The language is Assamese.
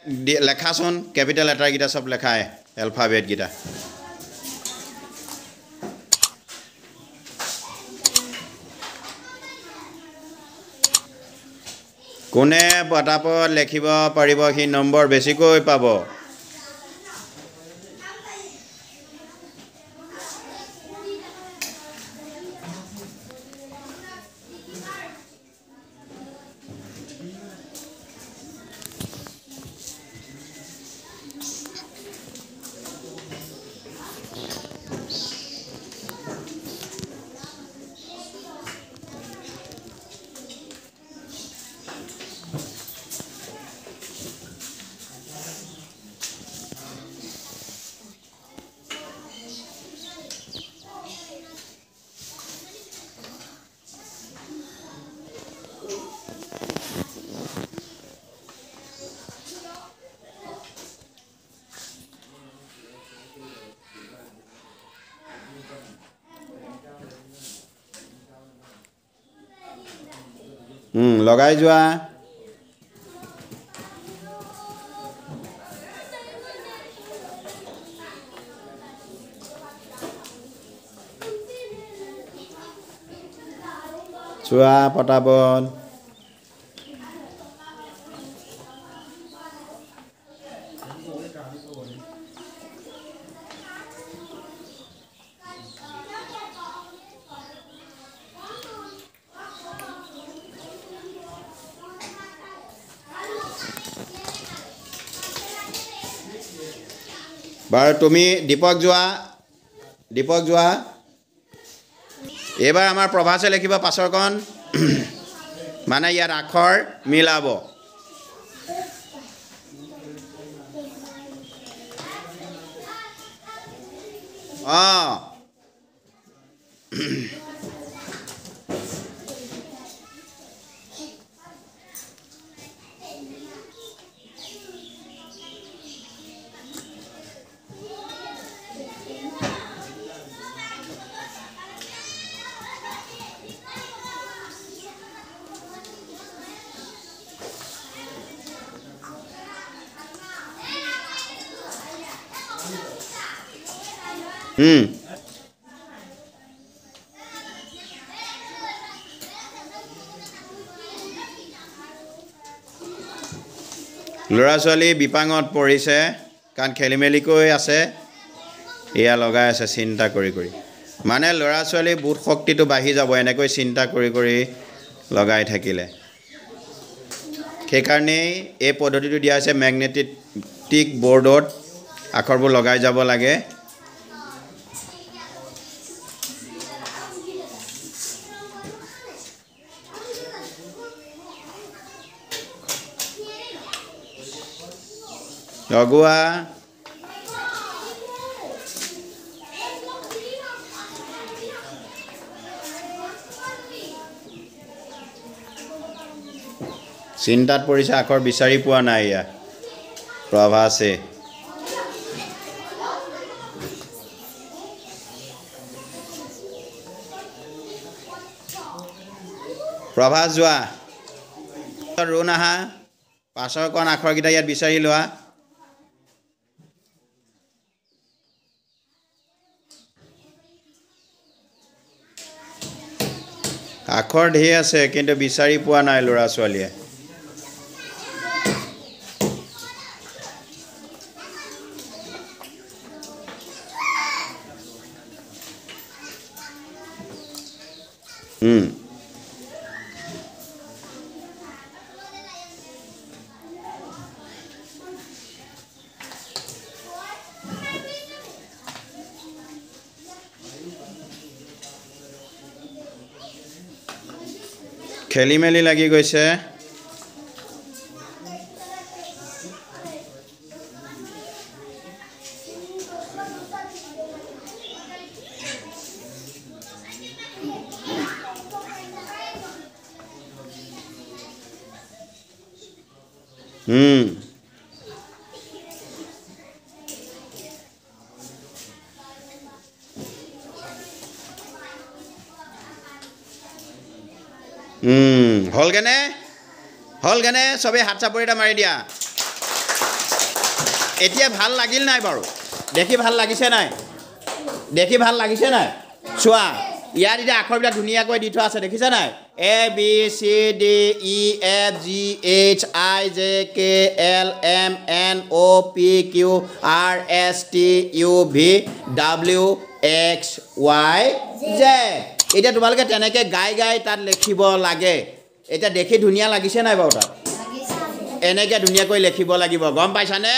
লেখাচোন কেপিটেল লেটাৰকেইটা চব লেখাই এলফাবেটকেইটা কোনে পটাপট লিখিব পাৰিব সি নম্বৰ বেছিকৈ পাব লগাই যোৱা চোৱা পটাপট বাৰু তুমি দীপক যোৱা এইবাৰ আমাৰ প্ৰভাসে লিখিব পাছৰকণ মানে ইয়াত আখৰ মিলাব ল'ৰা ছোৱালী বিপাঙত পৰিছে কাৰণ খেলি মেলিকৈ আছে এয়া লগাই আছে চিন্তা কৰি মানে ল'ৰা ছোৱালী বুধ শক্তিটো বাঢ়ি যাব এনেকৈ চিন্তা কৰি লগাই থাকিলে সেইকাৰণেই এই পদ্ধতিটো দিয়া হৈছে মেগনেটিক বৰ্ডত আখৰবোৰ লগাই যাব লাগে লগোৱা চিন্তাত পৰিছে আখৰ বিচাৰি পোৱা নাই ইয়া প্ৰভাসে প্ৰভাস যোৱা ৰুণ আহা পাছৰ কণ আখৰকেইটা ইয়াত বিচাৰি লোৱা আখৰ ঢেৰ আছে কিন্তু বিচাৰি পোৱা নাই ল'ৰা ছোৱালীয়ে খেলি মেলি লাগি গৈছে হলগেনে সবে হাত চাপৰি এটা মাৰি দিয়া এতিয়া ভাল লাগিল নাই বাৰু দেখি ভাল লাগিছে নাই দেখি ভাল লাগিছে নাই চোৱা ইয়াত এতিয়া আখৰবিলাক ধুনীয়াকৈ দি থোৱা আছে দেখিছা নাই A B C D E F G H I J K L M N O P Q R S T U V W X Y Z এটা তোমালোকে তেনেকৈ গাই গাই তাত লিখিব লাগে এটা দেখি ধুনীয়া লাগিছে নাই বাৰু তাত এনেকৈ ধুনীয়াকৈ লিখিব লাগিব গম পাইছানে